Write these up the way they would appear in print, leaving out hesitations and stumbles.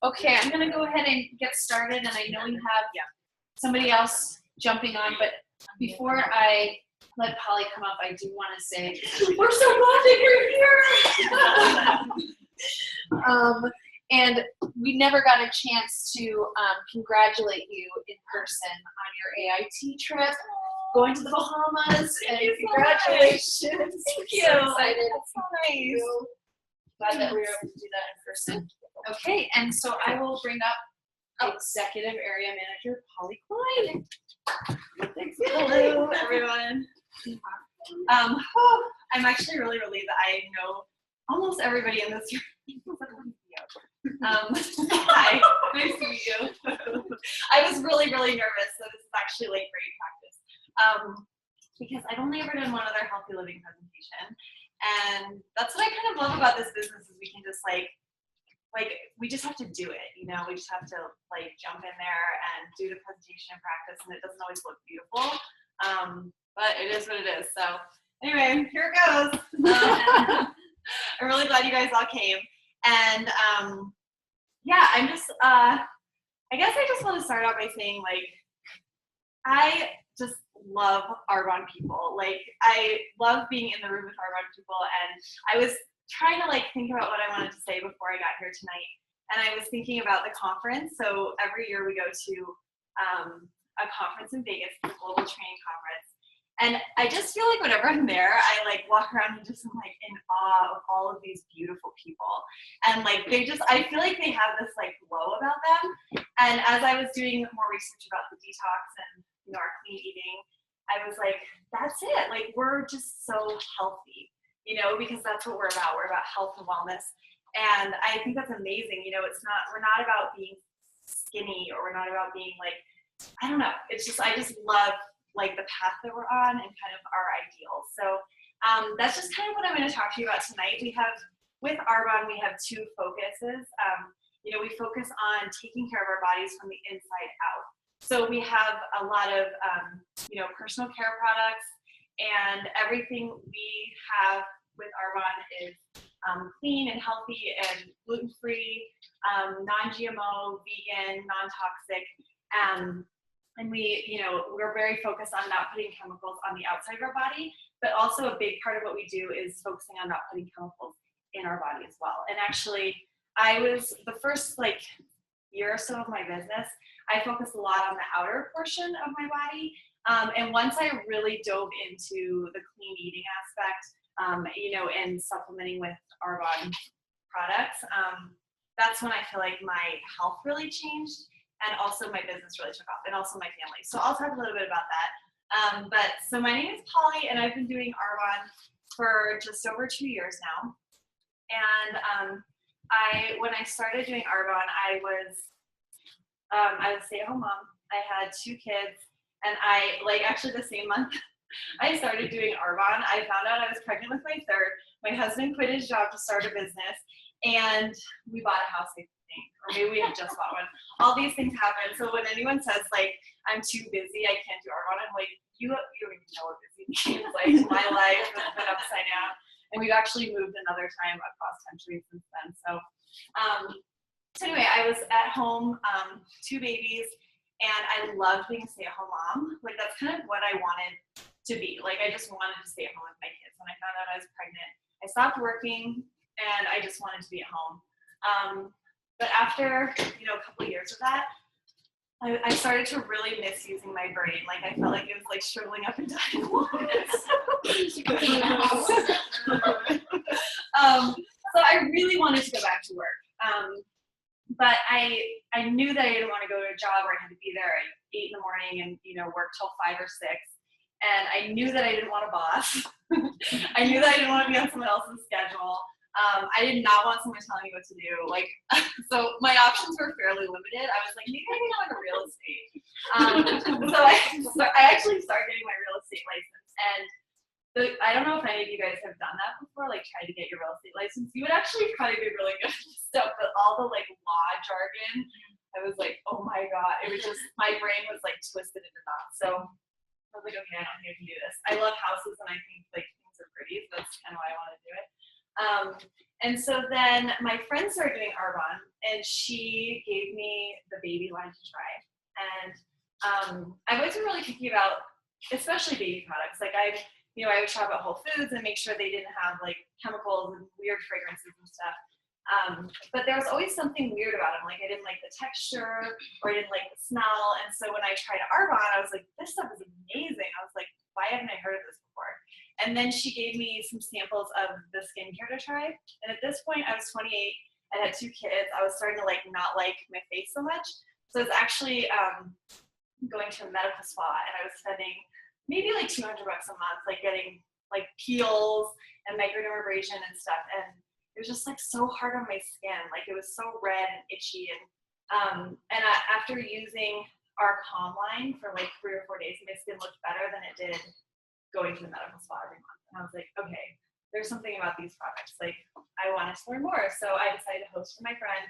Okay, I'm gonna go ahead and get started, and I know we have somebody else jumping on, but before I let Polly come up, I do want to say we're so glad that you're here. And we never got a chance to congratulate you in person on your AIT trip, going to the Bahamas, and congratulations. Thank you. So excited. That's so nice. Glad that we were able to do that in person. Okay, and so I will bring up Executive Area Manager Polly Clyde. Hello, everyone. I'm actually really relieved that I know almost everybody in this room. Hi, nice to meet you. I was really nervous, so this is actually like great practice. Because I've only ever done one other healthy living presentation, and that's what I kind of love about this business is we can just like we just have to do it, you know. We just have to like jump in there and do the presentation and practice, and it doesn't always look beautiful, but it is what it is. So anyway, here it goes. I'm really glad you guys all came, and yeah, I'm just I guess I just want to start out by saying like I just love Arbonne people. Like I love being in the room with Arbonne people, and I was trying to like think about what I wanted to say before I got here tonight, and I was thinking about the conference. So every year we go to a conference in Vegas, the Global Training Conference, and I just feel like whenever I'm there, I like walk around and just am like in awe of all of these beautiful people, and like I feel like they have this like glow about them. And as I was doing more research about the detox and our clean eating, I was like, that's it. Like we're just so healthy. Because that's what we're about. We're about health and wellness. And I think that's amazing. We're not about being skinny, or we're not about being like, I don't know. It's just, I just love like the path that we're on and kind of our ideals. So that's just kind of what I'm going to talk to you about tonight. With Arbonne, we have two focuses. We focus on taking care of our bodies from the inside out. So we have a lot of, personal care products, and everything we have with Arbonne is clean and healthy and gluten-free, non-GMO, vegan, non-toxic, and we're very focused on not putting chemicals on the outside of our body, but also a big part of what we do is focusing on not putting chemicals in our body as well. And actually, I was the first year or so of my business, I focused a lot on the outer portion of my body. And once I really dove into the clean eating aspect, and supplementing with Arbonne products, that's when I feel like my health really changed, and also my business really took off, and also my family. So I'll talk a little bit about that. So my name is Polly, and I've been doing Arbonne for just over 2 years now. And when I started doing Arbonne, I was a stay-at-home mom. I had 2 kids. And actually the same month I started doing Arbonne, I found out I was pregnant with my third. My husband quit his job to start a business, and we bought a house, I think, or maybe we had just bought one. All these things happen. So when anyone says I'm too busy, I can't do Arbonne, I'm like, you don't even know what busy means. My life has been upside down, and we've actually moved another time across country since then. So anyway, I was at home, 2 babies. And I loved being a stay-at-home mom. That's kind of what I wanted to be. I just wanted to stay at home with my kids. When I found out I was pregnant, I stopped working, and I just wanted to be at home. But after, a couple of years of that, I started to really miss using my brain. I felt like it was shriveling up and dying. So I really wanted to go back to work. But I knew that I didn't want to go to a job where I had to be there at 8 in the morning and, work till 5 or 6. And I knew that I didn't want a boss. I knew that I didn't want to be on someone else's schedule. I did not want someone telling me what to do. So my options were fairly limited. I was like, maybe I can go into real estate. So I actually started getting my real estate license. And I don't know if any of you guys have done that before, try to get your real estate license. You would actually probably be really good at stuff, but all the law jargon, I was like, oh my God. It was just, my brain was twisted into knots. So I was like, okay, I don't think I can do this. I love houses, and I think things are pretty, so that's kind of why I want to do it. And so then my friend started doing Arbonne, and she gave me the baby line to try. And I've always been really picky about, especially baby products. Like I would shop at Whole Foods and make sure they didn't have like chemicals and weird fragrances and stuff. But there was always something weird about them. Like I didn't like the texture or I didn't like the smell. And so when I tried Arbonne, I was like, this stuff is amazing. I was like, why haven't I heard of this before? And then she gave me some samples of the skincare to try. And at this point, I was 28 and had 2 kids. I was starting to like not like my face so much. So I was actually going to a medical spa, and I was spending maybe like $200 a month, like getting like peels and microdermabrasion and stuff. And it was just like so hard on my skin. Like it was so red and itchy. And after using our Calm line for like 3 or 4 days, my skin looked better than it did going to the medical spa every month. And I was like, okay, there's something about these products. Like I wanted to learn more. So I decided to host for my friend.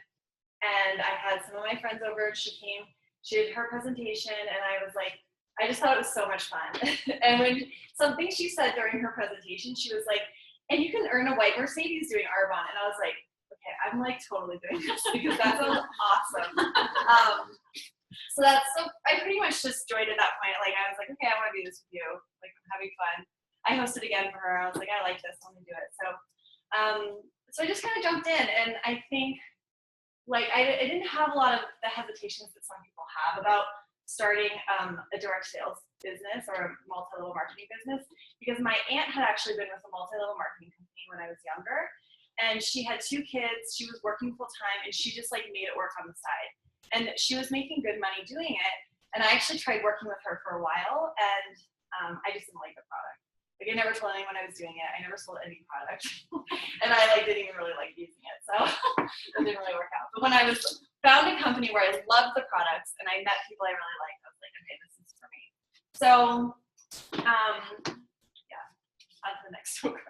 And I had some of my friends over. She came, she did her presentation, and I was like, I just thought it was so much fun. And when something she said during her presentation, she was like, and you can earn a white Mercedes doing Arbonne. And I was like, okay, I'm like totally doing this because that sounds awesome. So I pretty much just joined at that point. Like I was like, okay, I want to do this with you. Like I'm having fun. I hosted again for her. I was like, I like this. I want to do it. So I just kind of jumped in, and I think like I didn't have a lot of the hesitations that some people have about starting a direct sales business or a multi-level marketing business, because my aunt had actually been with a multi-level marketing company when I was younger, and she had 2 kids. She was working full time, and she just like made it work on the side, and she was making good money doing it. And I actually tried working with her for a while, and I just didn't like the product. Like I never told anyone I was doing it. I never sold any product, and I like didn't even really like using it, so it didn't really work out. But when I found a company where I loved the products and I met people I really liked, I was like, okay, this is for me. So yeah, on to the next one.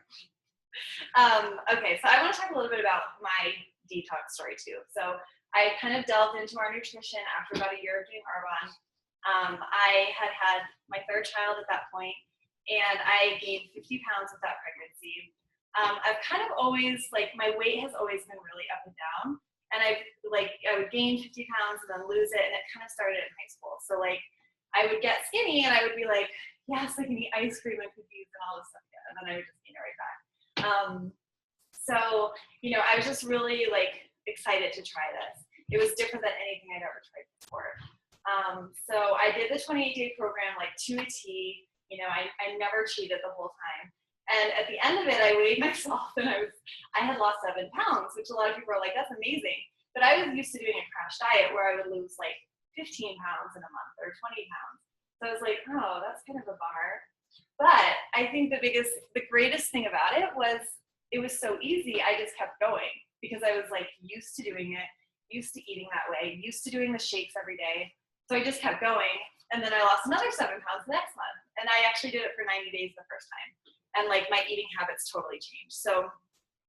Okay, so I want to talk a little bit about my detox story too. So I kind of delved into our nutrition after about a year of doing Arbonne. I had my 3rd child at that point, and I gained 50 pounds with that pregnancy. I've kind of always, like, my weight has always been really up and down. And I would gain 50 pounds and then lose it. And it kind of started in high school. So like, I would get skinny and I would be like, yes, I can eat ice cream and cookies and all this stuff. Yeah. And then I would just gain it right back. So, I was just really like excited to try this. It was different than anything I'd ever tried before. So I did the 28-day program like to a T. I never cheated the whole time. And at the end of it, I weighed myself, and I had lost 7 pounds, which a lot of people are like, that's amazing. But I was used to doing a crash diet where I would lose like 15 pounds in a month or 20 pounds. So I was like, oh, that's kind of a bummer. But I think the greatest thing about it was so easy. I just kept going because I was like used to doing it, used to eating that way, used to doing the shakes every day. So I just kept going. And then I lost another 7 pounds the next month. And I actually did it for 90 days the first time. And like my eating habits totally changed. So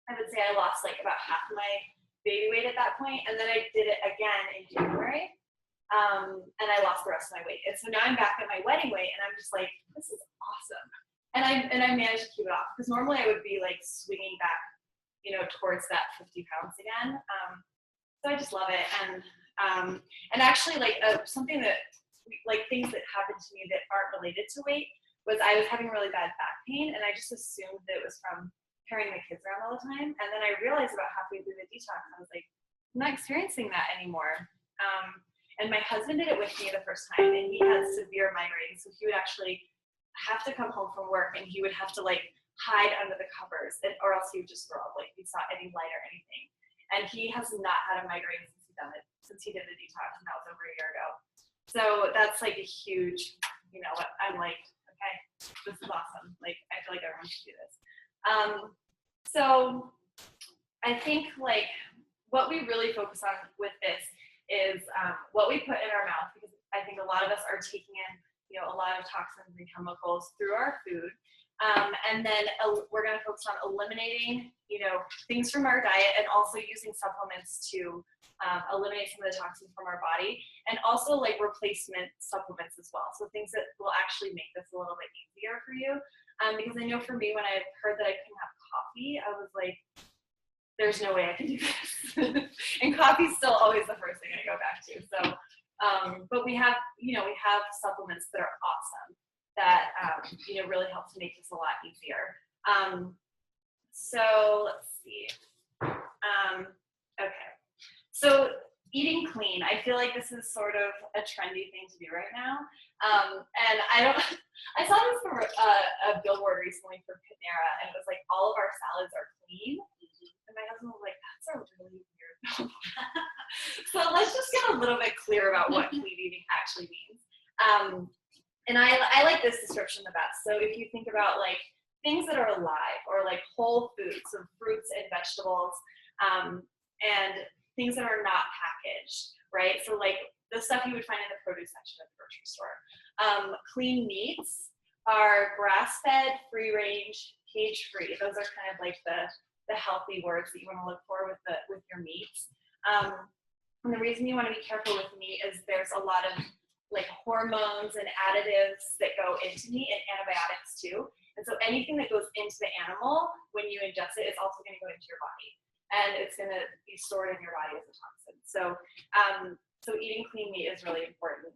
I would say I lost like about half of my baby weight at that point. And then I did it again in January. And I lost the rest of my weight. And so now I'm back at my wedding weight, and I'm just like, this is awesome. And I managed to keep it off, because normally I would be like swinging back, towards that 50 pounds again. So I just love it. And actually like something that like things that happened to me that aren't related to weight was I was having really bad back pain, and I just assumed that it was from carrying my kids around all the time. And then I realized about halfway through the detox, I was like, I'm not experiencing that anymore. And my husband did it with me the first time, and he has severe migraines. So he would actually have to come home from work, and he would have to like hide under the covers, or else he would just throw up, like if he saw any light or anything. And he has not had a migraine since he did the detox, and that was over a year ago. So that's like a huge, I'm like, okay, this is awesome. Like, I feel like everyone should do this. So I think like what we really focus on with this is what we put in our mouth, because I think a lot of us are taking in, a lot of toxins and chemicals through our food. And then we're going to focus on eliminating, things from our diet, and also using supplements to eliminate some of the toxins from our body, and also like replacement supplements as well. So things that will actually make this a little bit easier for you. Because I know for me, when I heard that I couldn't have coffee, I was like, there's no way I can do this. And coffee's still always the first thing I go back to. So, but we have supplements that are awesome that, really help to make this a lot easier. So let's see. Okay. So eating clean, I feel like this is sort of a trendy thing to do right now. And I saw this for a billboard recently for Panera, and it was like, all of our salads are clean. And my husband was like, that's a really weird billboard. So let's just get a little bit clear about what clean eating actually means. And I like this description the best. So if you think about like things that are alive, or like whole foods, so fruits and vegetables, and things that are not packaged, right? So like the stuff you would find in the produce section of the grocery store. Clean meats are grass-fed, free-range, cage-free. Those are kind of like the healthy words that you want to look for with your meats. And the reason you want to be careful with meat is there's a lot of like hormones and additives that go into meat, and antibiotics too. And so anything that goes into the animal, when you ingest it, is also going to go into your body, and it's going to be stored in your body as a toxin. So, so eating clean meat is really important.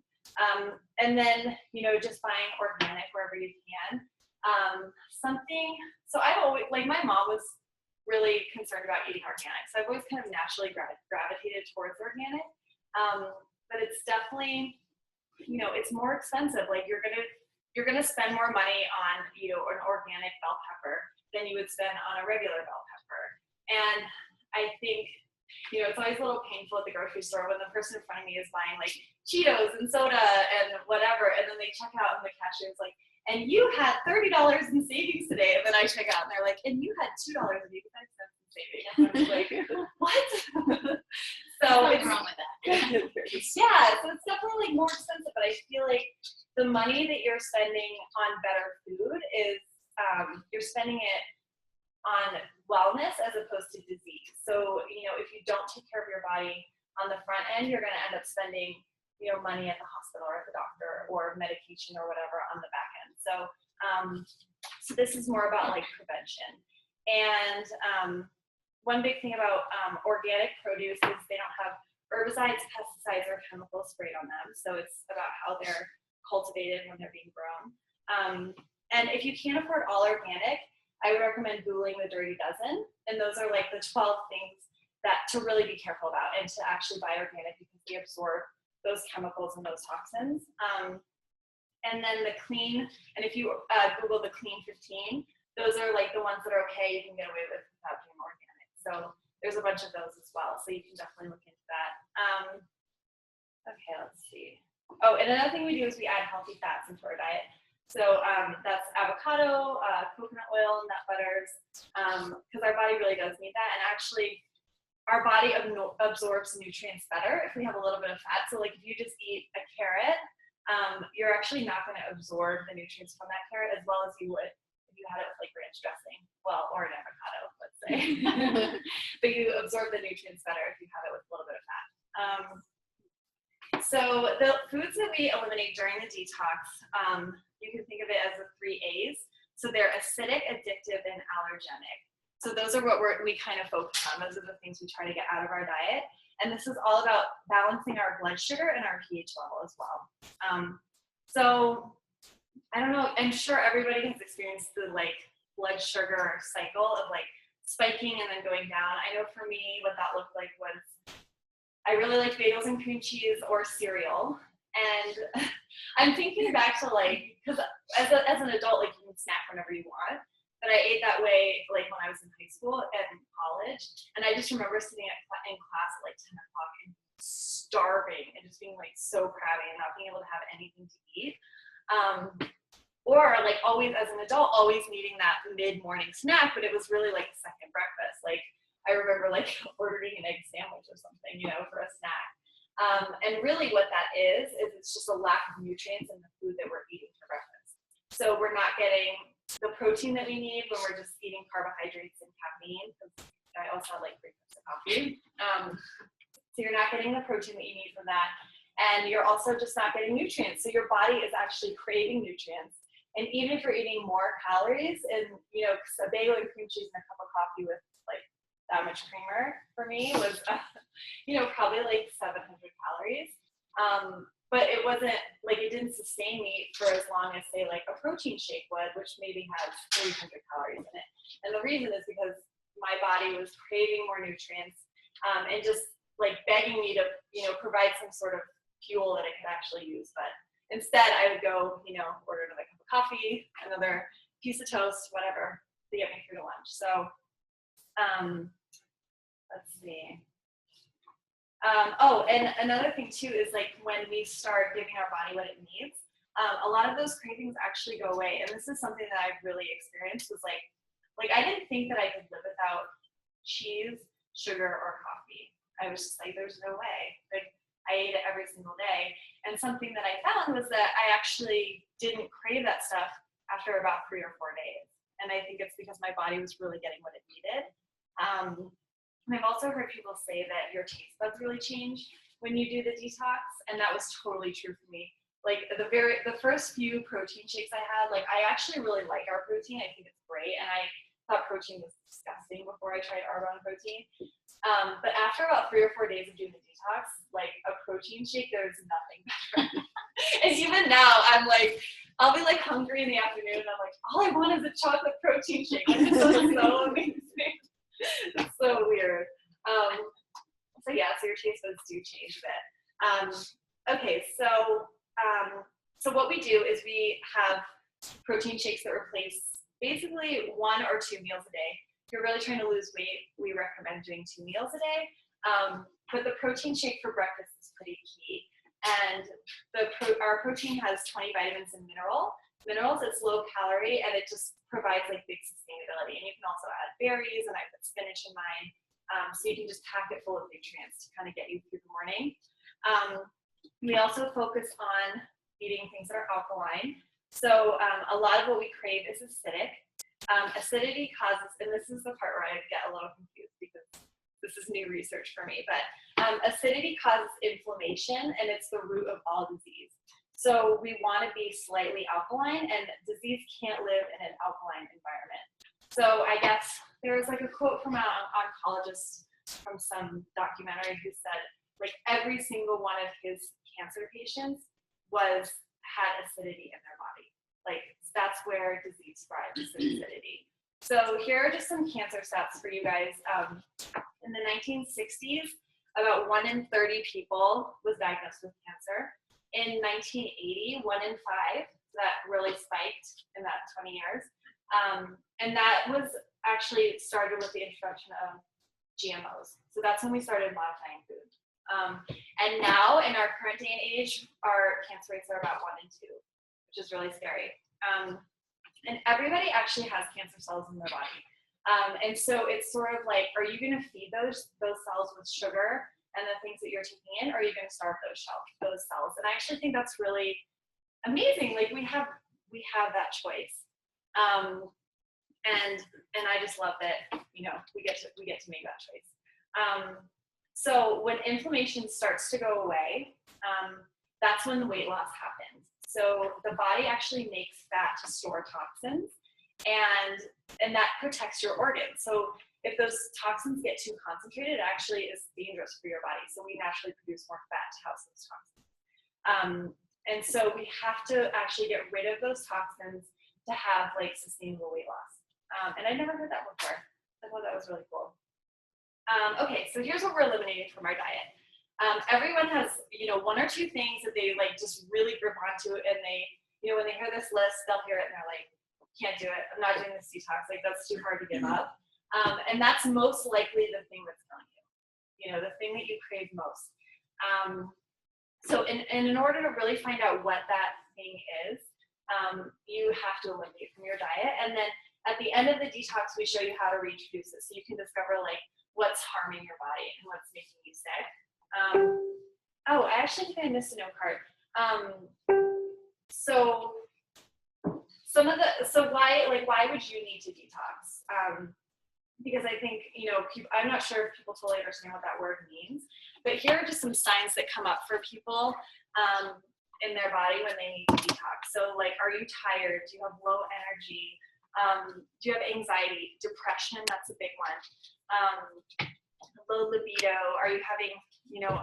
And then, just buying organic wherever you can. So I've always, like, my mom was really concerned about eating organic, so I've always kind of naturally gravitated towards organic. But it's definitely, it's more expensive. Like you're gonna spend more money on, an organic bell pepper than you would spend on a regular bell pepper. And I think, it's always a little painful at the grocery store when the person in front of me is buying like Cheetos and soda and whatever, and then they check out and the cashier is like, and you had $30 in savings today. And then I check out and they're like, and you had $2.85 in savings. And I was like, what? So what's wrong with that? Yeah, so it's definitely like more expensive, but I feel like the money that you're spending on better food is, you're spending it on wellness as opposed to disease. So, if you don't take care of your body on the front end, you're going to end up spending, money at the hospital or at the doctor or medication or whatever on the back end. So, so this is more about like prevention. And one big thing about organic produce is they don't have herbicides, pesticides, or chemicals sprayed on them. So it's about how they're cultivated when they're being grown. And if you can't afford all organic, I would recommend Googling the Dirty Dozen. And those are like the 12 things that to really be careful about and to actually buy organic, because they absorb those chemicals and those toxins. And then the clean, and if you Google the Clean 15, those are like the ones that are okay, you can get away with without being organic. So there's a bunch of those as well. So you can definitely look into that. Okay, let's see. Oh, and another thing we do is we add healthy fats into our diet. So that's avocado, coconut oil, nut butters, because our body really does need that. And actually, our body absorbs nutrients better if we have a little bit of fat. So like if you just eat a carrot, you're actually not going to absorb the nutrients from that carrot as well as you would if you had it with like ranch dressing. Well, or an avocado, let's say. But you absorb the nutrients better if you have it with a little bit of fat. So the foods that we eliminate during the detox, you can think of it as the 3 A's. So they're acidic, addictive, and allergenic. So those are what we kind of focus on. Those are the things we try to get out of our diet. And this is all about balancing our blood sugar and our pH level as well. So I don't know, I'm sure everybody has experienced the like blood sugar cycle of like spiking and then going down. I know for me, what that looked like was I really like bagels and cream cheese or cereal. And I'm thinking back to like, because as an adult, like you can snack whenever you want. But I ate that way like when I was in high school and college. And I just remember sitting in class at like 10 o'clock and starving and just being like so crabby and not being able to have anything to eat. Or like always as an adult, always needing that mid-morning snack, but it was really like a second breakfast. Like I remember like ordering an egg sandwich or something, for a snack. And really what that is it's just a lack of nutrients in the food that we're eating for breakfast. So we're not getting the protein that we need when we're just eating carbohydrates and caffeine. I also had like 3 cups of coffee. So you're not getting the protein that you need from that. And you're also just not getting nutrients. So your body is actually craving nutrients. And even if you're eating more calories, and you know, 'cause a bagel and cream cheese and a cup of coffee with like that much creamer for me was, you know, probably like 700 calories. But it wasn't like, it didn't sustain me for as long as say like a protein shake would, which maybe has 300 calories in it. And the reason is because my body was craving more nutrients, and just like begging me to, you know, provide some sort of fuel that I could actually use. But instead I would go, you know, order another cup of coffee, another piece of toast, whatever, to get me through to lunch. So, let's see. Oh, and another thing too is like when we start giving our body what it needs, a lot of those cravings actually go away. And this is something that I've really experienced, was like I didn't think that I could live without cheese, sugar, or coffee. I was just like, there's no way. Like I ate it every single day. And something that I found was that I actually didn't crave that stuff after about 3 or 4 days. And I think it's because my body was really getting what it needed. And I've also heard people say that your taste buds really change when you do the detox, and that was totally true for me. Like the first few protein shakes I had, like I actually really like our protein. I think it's great, and I thought protein was disgusting before I tried Arbonne protein. But after about 3 or 4 days of doing the detox, like a protein shake, there's nothing better. And even now, I'm like, I'll be like hungry in the afternoon, and I'm like, all I want is a chocolate protein shake. Like, it's so amazing. It's so weird. So yeah, so your taste buds do change a bit. Okay, so what we do is we have protein shakes that replace basically 1 or 2 meals a day. If you're really trying to lose weight, we recommend doing 2 meals a day. But the protein shake for breakfast is pretty key. And our protein has 20 vitamins and minerals. It's low calorie, and it just provides like big sustainability. And you can also add berries, and I put spinach in mine. So you can just pack it full of nutrients to kind of get you through the morning. We also focus on eating things that are alkaline. So a lot of what we crave is acidic. Acidity causes, and this is the part where I get a little confused because this is new research for me, but acidity causes inflammation, and it's the root of all disease. So we want to be slightly alkaline, and disease can't live in an alkaline environment. So I guess there was like a quote from an oncologist from some documentary who said, like every single one of his cancer patients had acidity in their body. Like that's where disease thrives, is acidity. So here are just some cancer stats for you guys. In the 1960s, about 1 in 30 people was diagnosed with cancer. In 1980, 1 in 5, that really spiked in that 20 years. And that was actually started with the introduction of GMOs. So that's when we started modifying food. And now in our current day and age, our cancer rates are about 1 in 2, which is really scary. And everybody actually has cancer cells in their body. And so it's sort of like, are you going to feed those cells with sugar and the things that you're taking in, or are you going to starve those cells? And I actually think that's really amazing. Like we have that choice. And I just love that, you know, we get to make that choice. So when inflammation starts to go away, that's when the weight loss happens. So the body actually makes fat to store toxins, and that protects your organs. So if those toxins get too concentrated, it actually is dangerous for your body. So we naturally produce more fat to house those toxins. And so we have to actually get rid of those toxins to have like sustainable weight loss. And I never heard that before. I thought that was really cool. Okay, so here's what we're eliminating from our diet. Everyone has, you know, 1 or 2 things that they like just really grip onto, and they, you know, when they hear this list, they'll hear it and they're like, can't do it. I'm not doing this detox. Like that's too hard to give up. And that's most likely the thing that's killing you. You know, the thing that you crave most. So in order to really find out what that thing is, you have to eliminate from your diet. And then at the end of the detox, we show you how to reintroduce it. So you can discover like what's harming your body and what's making you sick. Oh, I actually think I missed a note card. Why would you need to detox? Because I think, you know, I'm not sure if people totally understand what that word means, but here are just some signs that come up for people in their body when they need to detox. So like, are you tired? Do you have low energy? Do you have anxiety, depression? That's a big one. Low libido. Are you having, you know,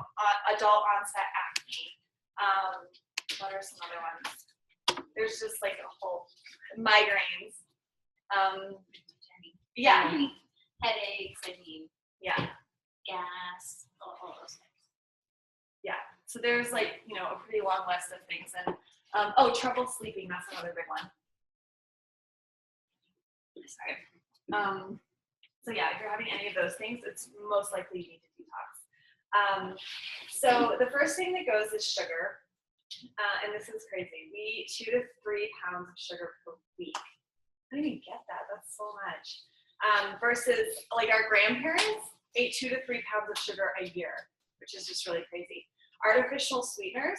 adult onset acne? What are some other ones? There's just like a whole migraines. Yeah. Headaches, I mean, Yeah. gas, all those things. Yeah. So there's like, you know, a pretty long list of things. And trouble sleeping, that's another big one. Sorry. So yeah, if you're having any of those things, it's most likely you need to detox. So the first thing that goes is sugar. And this is crazy. We eat 2 to 3 pounds of sugar per week. I didn't even get that. That's so much. Versus like our grandparents ate 2 to 3 pounds of sugar a year, which is just really crazy. Artificial sweeteners,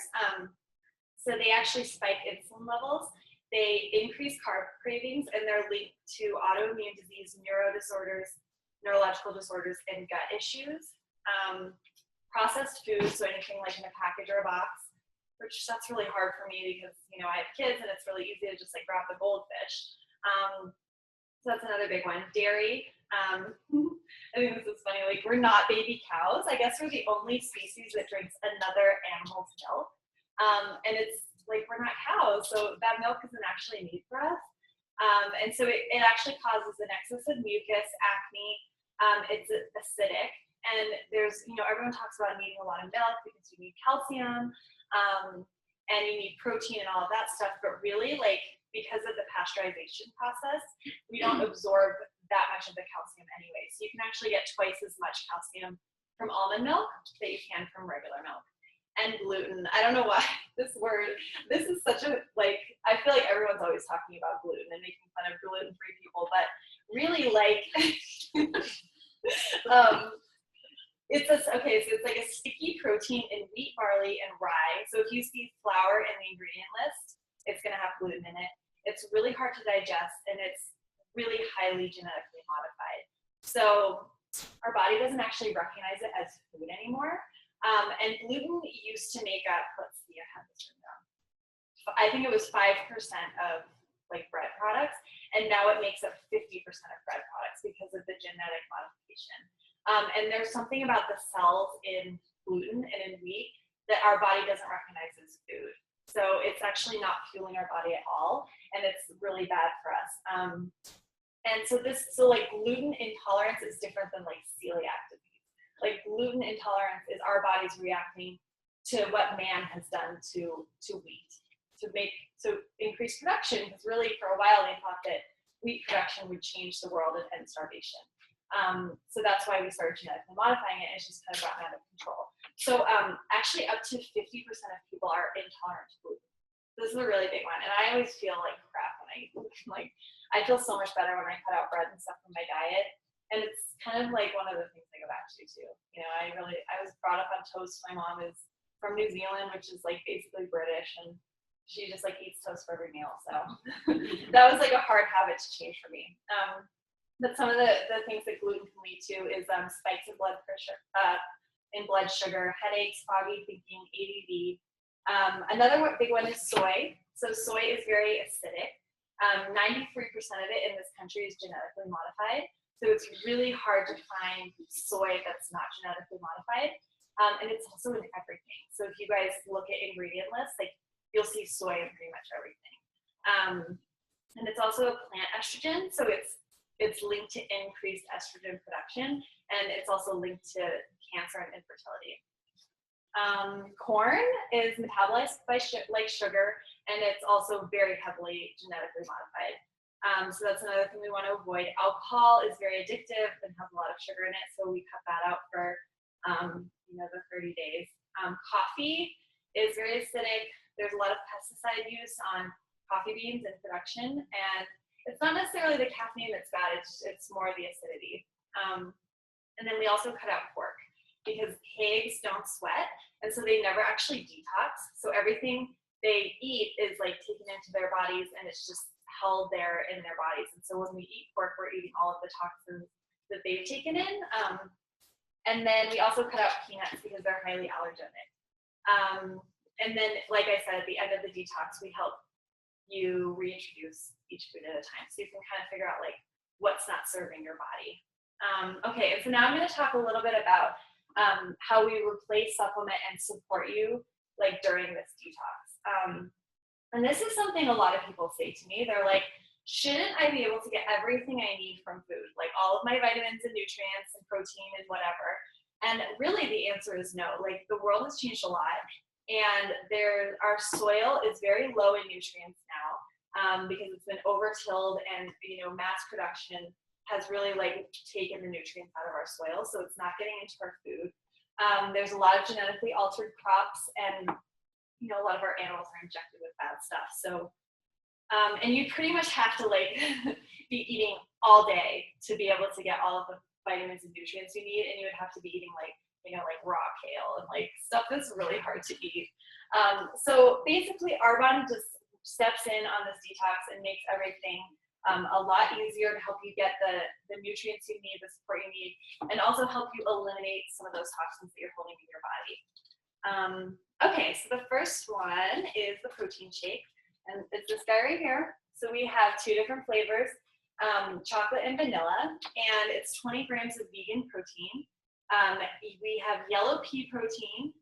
so they actually spike insulin levels. They increase carb cravings, and they're linked to autoimmune disease, neurological disorders, and gut issues. Processed foods, so anything like in a package or a box, which that's really hard for me because, you know, I have kids and it's really easy to just like grab the goldfish. So that's another big one. Dairy. I think this is funny. Like, we're not baby cows. I guess we're the only species that drinks another animal's milk. And it's like, we're not cows, so that milk isn't actually made for us. And so it actually causes an excess of mucus, acne. It's acidic. And there's, you know, everyone talks about needing a lot of milk because you need calcium, and you need protein and all of that stuff. But really, like, because of the pasteurization process, we don't absorb that much of the calcium anyway. So you can actually get twice as much calcium from almond milk that you can from regular milk. And gluten. I don't know why this is such a, like, I feel like everyone's always talking about gluten and making fun of gluten-free people, but really, like, it's like a sticky protein in wheat, barley, and rye. So if you see flour in the ingredient list, it's gonna have gluten in it. It's really hard to digest, and it's really highly genetically modified. So our body doesn't actually recognize it as food anymore. And gluten used to make up, let's see, I have this written down. I think it was 5% of like bread products, and now it makes up 50% of bread products because of the genetic modification. And there's something about the cells in gluten and in wheat that our body doesn't recognize as food. So it's actually not fueling our body at all, and it's really bad for us. And so like gluten intolerance is different than like celiac disease. Like gluten intolerance is our bodies reacting to what man has done to wheat to increase production, because really for a while they thought that wheat production would change the world and end starvation. So that's why we started genetically modifying it, and it's just kind of gotten out of control. So actually up to 50% of people are intolerant to gluten. This is a really big one, and I always feel like crap when I eat gluten. Like, I feel so much better when I cut out bread and stuff from my diet. And it's kind of like one of the things I go back to too. You know, I was brought up on toast. My mom is from New Zealand, which is like basically British, and she just like eats toast for every meal. So that was like a hard habit to change for me. But some of the things that gluten can lead to is spikes in blood pressure, in blood sugar, headaches, foggy thinking, ADD. Another big one is soy. So soy is very acidic. 93% of it in this country is genetically modified. So it's really hard to find soy that's not genetically modified. And it's also in everything. So if you guys look at ingredient lists, like, you'll see soy in pretty much everything. And it's also a plant estrogen. So it's linked to increased estrogen production, and it's also linked to cancer and infertility. Corn is metabolized like sugar, and it's also very heavily genetically modified. So that's another thing we want to avoid. Alcohol is very addictive and has a lot of sugar in it, so we cut that out for the 30 days. Coffee is very acidic. There's a lot of pesticide use on coffee beans in production, and it's not necessarily the caffeine that's bad, it's more the acidity. And then we also cut out pork because pigs don't sweat, and so they never actually detox. So everything they eat is like taken into their bodies, and it's just held there in their bodies. And so when we eat pork, we're eating all of the toxins that they've taken in. And then we also cut out peanuts because they're highly allergenic. And then, like I said, at the end of the detox, we help you reintroduce each food at a time, so you can kind of figure out like what's not serving your body. Okay, and so now I'm going to talk a little bit about how we replace, supplement, and support you like during this detox. And this is something a lot of people say to me. They're like, shouldn't I be able to get everything I need from food, like all of my vitamins and nutrients and protein and whatever? And really the answer is no. Like, the world has changed a lot, and our soil is very low in nutrients now because it's been over-tilled, and mass production has really like taken the nutrients out of our soil, so it's not getting into our food. There's a lot of genetically altered crops, and a lot of our animals are injected with bad stuff. So, and you pretty much have to like be eating all day to be able to get all of the vitamins and nutrients you need, and you would have to be eating like raw kale and like stuff that's really hard to eat. So basically, Arbonne just steps in on this detox and makes everything a lot easier to help you get the nutrients you need, the support you need, and also help you eliminate some of those toxins that you're holding in your body. Okay, so the first one is the protein shake, and it's this guy right here. So we have 2 different flavors, chocolate and vanilla, and it's 20 grams of vegan protein. We have yellow pea protein,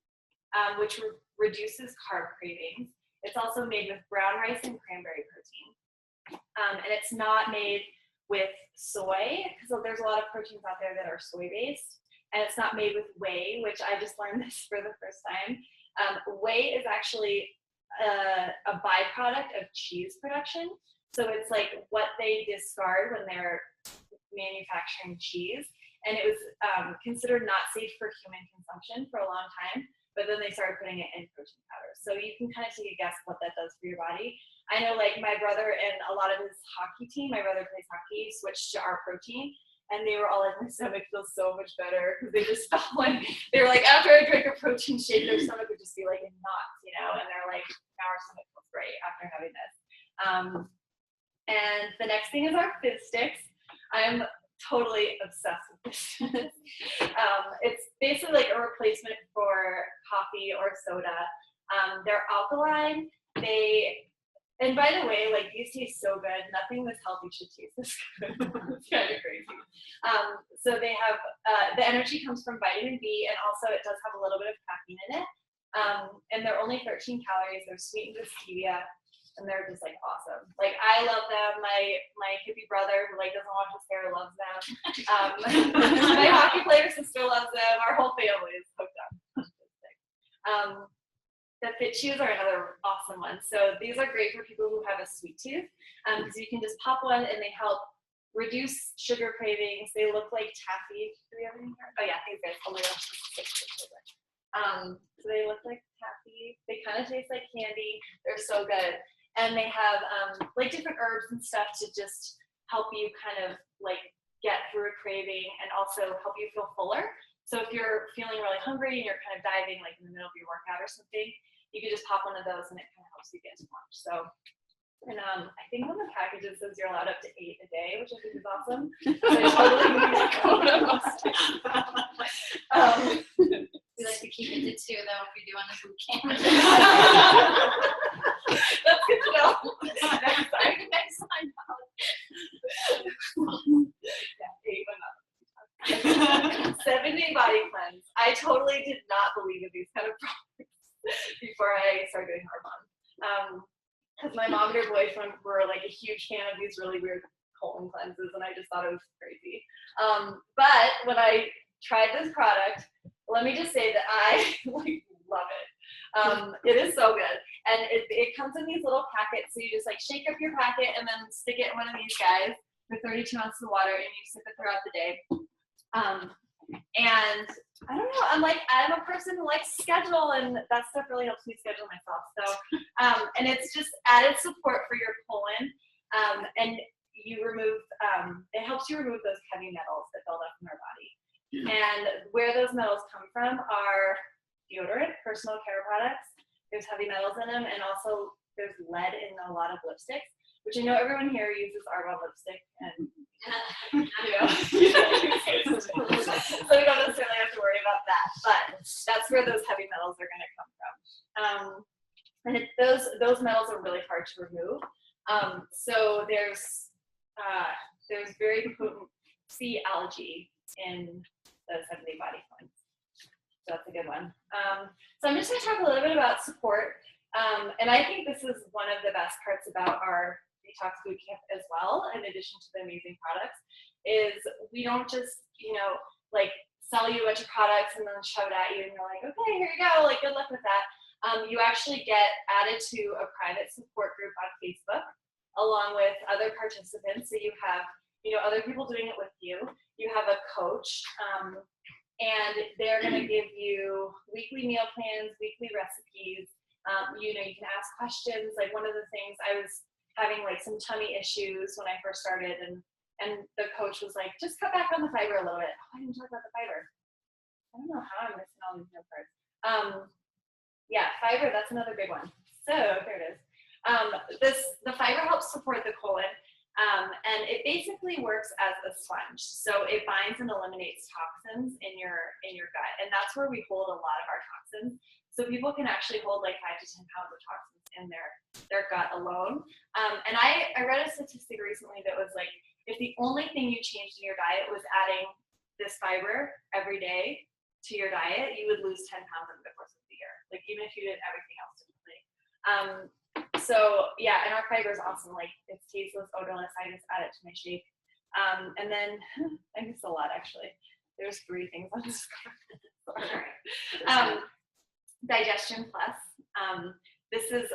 which reduces carb cravings. It's also made with brown rice and cranberry protein. And it's not made with soy, because there's a lot of proteins out there that are soy-based. And it's not made with whey, which I just learned this for the first time. Whey is actually a byproduct of cheese production. So it's like what they discard when they're manufacturing cheese. And it was considered not safe for human consumption for a long time, but then they started putting it in protein powder. So you can kind of take a guess what that does for your body. I know like my brother and a lot of his hockey team, my brother plays hockey, switched to our protein. And they were all like, my stomach feels so much better, because they just felt like, they were like, after I drank a protein shake, their stomach would just be like in knots, and they're like, now our stomach feels great after having this. And the next thing is our Fizz Sticks. I'm totally obsessed with this. It's basically like a replacement for coffee or soda. They're alkaline. And by the way, like, these taste so good. Nothing this healthy should taste this good. It's kind of crazy. So they have, the energy comes from vitamin B, and also it does have a little bit of caffeine in it. And they're only 13 calories. They're sweetened with stevia, and they're just like awesome. Like, I love them. My hippie brother, who like doesn't wash his hair, loves them. My hockey player sister loves them. Our whole family is hooked up. The Fit Chews are another awesome one. So these are great for people who have a sweet tooth, because you can just pop one and they help reduce sugar cravings. They look like taffy. Do we have any here? Oh yeah, these guys. Oh my gosh. So they look like taffy. They kind of taste like candy. They're so good. And they have like different herbs and stuff to just help you kind of like get through a craving, and also help you feel fuller. So if you're feeling really hungry and you're kind of diving like in the middle of your workout or something, you can just pop one of those and it kind of helps you get to lunch. So, and I think on the packages says you're allowed up to 8 a day, which I think is awesome. So I totally need to go to most. We like to keep it to 2 though if you're doing the boot camp. That's good to know. Next time. Next time. Yeah, 8 7-day body cleanse. I totally did not believe in these kind of products before I started doing Arbonne. Because my mom and her boyfriend were like a huge fan of these really weird colon cleanses, and I just thought it was crazy. But when I tried this product, let me just say that I like love it. It is so good, and it comes in these little packets. So you just like shake up your packet and then stick it in one of these guys with 32 ounces of water, and you sip it throughout the day. And I don't know, I'm a person who likes to schedule, and that stuff really helps me schedule myself. So, and it's just added support for your colon, and you remove, it helps you remove those heavy metals that build up in our body. And where those metals come from are deodorant, personal care products. There's heavy metals in them, and also there's lead in a lot of lipsticks, which I know everyone here uses Arbonne lipstick, and so we don't necessarily have to worry about that, but that's where those heavy metals are going to come from. And those metals are really hard to remove. So there's very potent sea algae in the 7-Day Body Cleanse. So that's a good one. So I'm just going to talk a little bit about support. And I think this is one of the best parts about our detox boot camp as well, in addition to the amazing products, is we don't just, like sell you a bunch of products and then shove it at you and you're like, okay, here you go, like good luck with that. You actually get added to a private support group on Facebook along with other participants. So you have, other people doing it with you. You have a coach, and they're going to give you weekly meal plans, weekly recipes. You can ask questions. Like one of the things, I was having like some tummy issues when I first started, and the coach was like, just cut back on the fiber a little bit. Oh, I didn't talk about the fiber. I don't know how I'm missing all these note cards. Yeah, fiber, that's another big one. So there it is. The fiber helps support the colon, and it basically works as a sponge. So it binds and eliminates toxins in your gut, and that's where we hold a lot of our toxins. So people can actually hold like 5 to 10 pounds of toxins in their gut alone. And I read a statistic recently that was like, if the only thing you changed in your diet was adding this fiber every day to your diet, you would lose 10 pounds over the course of the year. Like even if you did everything else differently. So yeah, and our fiber is awesome. Like it's tasteless, odorless. I just add it to my shake. And then I miss a lot actually. There's 3 things on this card. Digestion Plus. This is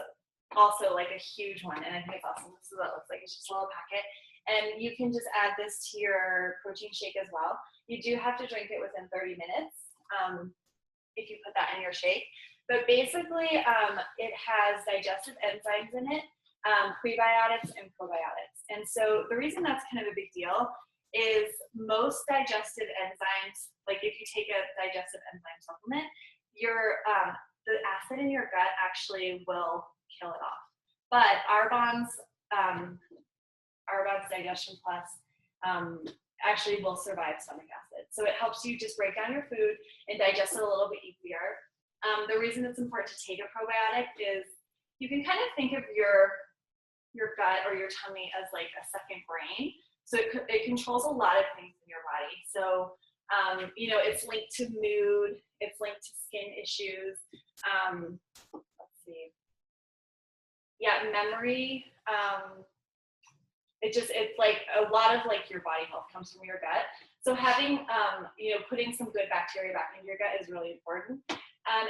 also like a huge one, and I think it's awesome. This is what it looks like. It's just a little packet, and you can just add this to your protein shake as well. You do have to drink it within 30 minutes if you put that in your shake. But basically, it has digestive enzymes in it, prebiotics and probiotics. And so the reason that's kind of a big deal is most digestive enzymes, like if you take a digestive enzyme supplement, the acid in your gut actually will kill it off. But Arbonne's Digestion Plus actually will survive stomach acid. So it helps you just break down your food and digest it a little bit easier. The reason it's important to take a probiotic is you can kind of think of your gut or your tummy as like a second brain. So it controls a lot of things in your body. So it's linked to mood, it's linked to skin issues. Let's see. Yeah, memory. It's like a lot of like your body health comes from your gut. So having, putting some good bacteria back into your gut is really important.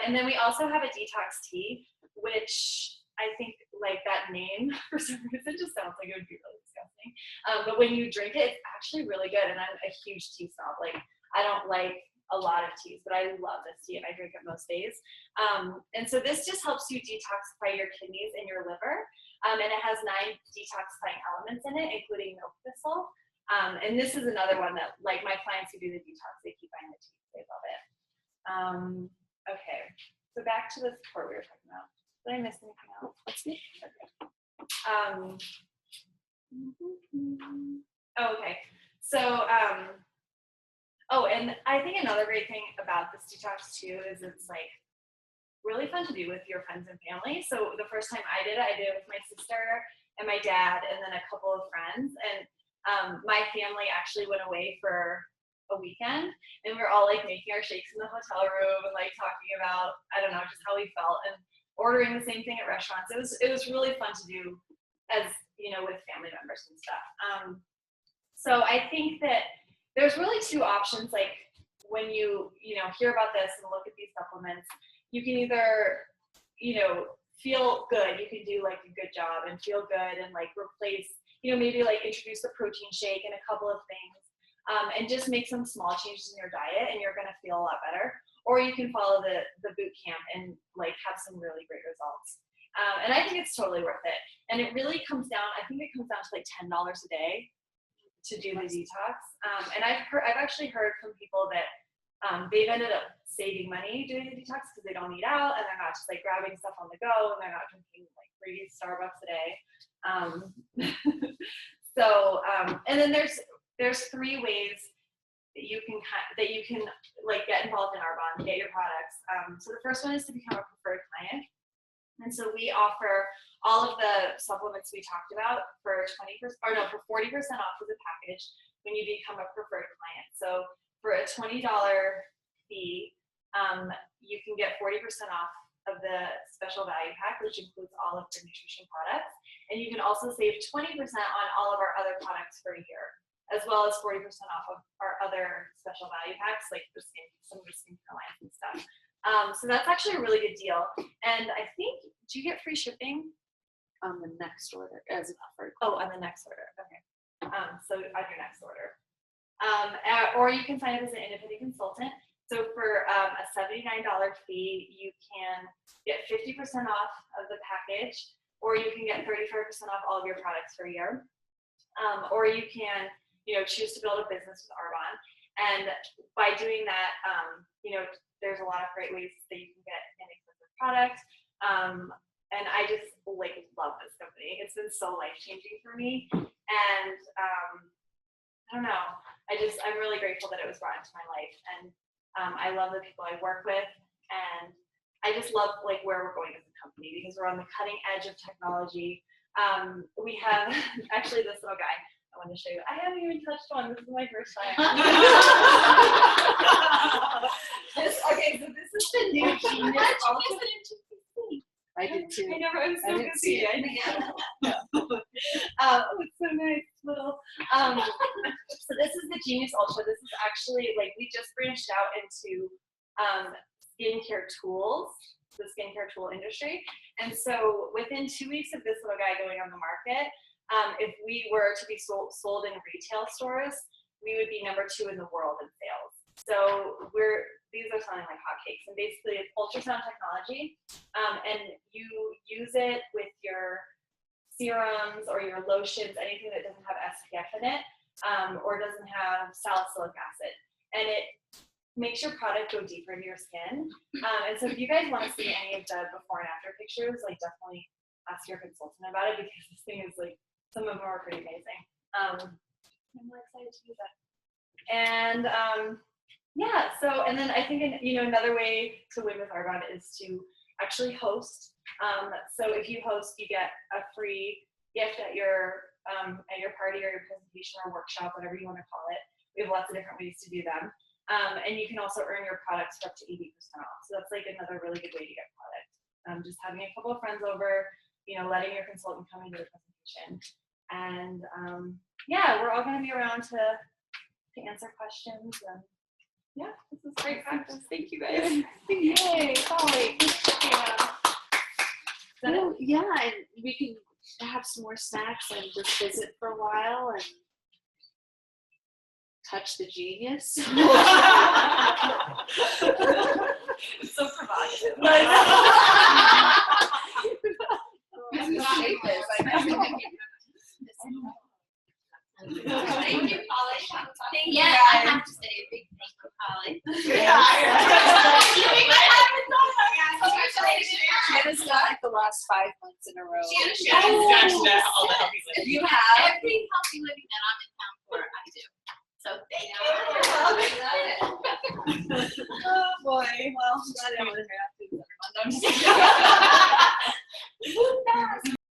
And then we also have a detox tea, which I think like that name for some reason just sounds like it would be really disgusting. But when you drink it, it's actually really good. And I'm a huge tea snob. Like I don't like a lot of teas, but I love this tea and I drink it most days. And so this just helps you detoxify your kidneys and your liver. And it has 9 detoxifying elements in it, including milk thistle. And this is another one that like my clients who do the detox, they keep buying the tea. They love it. Okay, so back to the support we were talking about. Did I miss anything else? Let's see. Okay. So, and I think another great thing about this detox too is it's like really fun to do with your friends and family. So the first time I did it with my sister and my dad and then a couple of friends. And my family actually went away for a weekend and we were all like making our shakes in the hotel room and like talking about, I don't know, just how we felt and ordering the same thing at restaurants. It was really fun to do as, with family members and stuff. So I think that there's really 2 options. Like when you hear about this and look at these supplements, you can either, feel good. You can do like a good job and feel good and like replace, maybe like introduce the protein shake and a couple of things. And just make some small changes in your diet and you're going to feel a lot better. Or you can follow the boot camp and like have some really great results. And I think it's totally worth it. And it really comes down, I think it comes down to like $10 a day to do the detox. And I've actually heard from people that they've ended up saving money doing the detox because they don't eat out and they're not just like grabbing stuff on the go and they're not drinking like 3 Starbucks a day. And then there's 3 ways that you can like get involved in Arbonne, get your products. So the first one is to become a preferred client. And so we offer all of the supplements we talked about for 40% off of the package when you become a preferred client. So for a $20 fee, you can get 40% off of the special value pack, which includes all of the nutrition products. And you can also save 20% on all of our other products for a year, as well as 40% off of our other special value packs, like some of the skincare lines and stuff. So that's actually a really good deal. And I think, do you get free shipping? On the next order as a preferred. Oh, on the next order. Okay. So on your next order. Or you can sign up as an independent consultant. So for a $79 fee, you can get 50% off of the package, or you can get 35% off all of your products for a year. Or you can, choose to build a business with Arbonne. And by doing that, there's a lot of great ways that you can get inexpensive products. And I just love this company. It's been so life-changing for me. And I don't know, I'm really grateful that it was brought into my life. And I love the people I work with. And I just love where we're going as a company, because we're on the cutting edge of technology. We have actually this little guy I want to show you. I haven't even touched one. This is my first time. Okay, so this is the new Genius Ultra. I did too. I was so busy. Oh, it's so nice. Little. So this is the Genius Ultra. This is actually we just branched out into skincare tools, the skincare tool industry. And so within 2 weeks of this little guy going on the market, if we were to be sold in retail stores, we would be number 2 in the world in sales. So these are selling like hotcakes, and basically it's ultrasound technology, and you use it with your serums or your lotions, anything that doesn't have SPF in it, or doesn't have salicylic acid, and it makes your product go deeper into your skin. And so if you guys want to see any of the before and after pictures, definitely ask your consultant about it, because this thing is some of them are pretty amazing. I'm really excited to use it. And yeah, so, and then I think, another way to win with Arbonne is to actually host. So if you host, you get a free gift at your party or your presentation or workshop, whatever you want to call it. We have lots of different ways to do them. And you can also earn your products for up to 80% off. So that's another really good way to get product. Just having a couple of friends over, letting your consultant come into the presentation. And yeah, we're all going to be around to answer questions. And yeah, this is great practice. Thank you guys. Yay, Holly. Yeah. Yeah, and we can have some more snacks and just visit for a while and touch the genius. So provocative. Thank you, Polly. you, I guys. have to say a big thank you, Polly. Shanna's got the last 5 months in a row. Shannon's got all the healthy living. You have? every healthy living that I'm in town for, I do. So thank you. Oh boy. Well, I'm glad I wasn't here after this, everyone. I'm just kidding.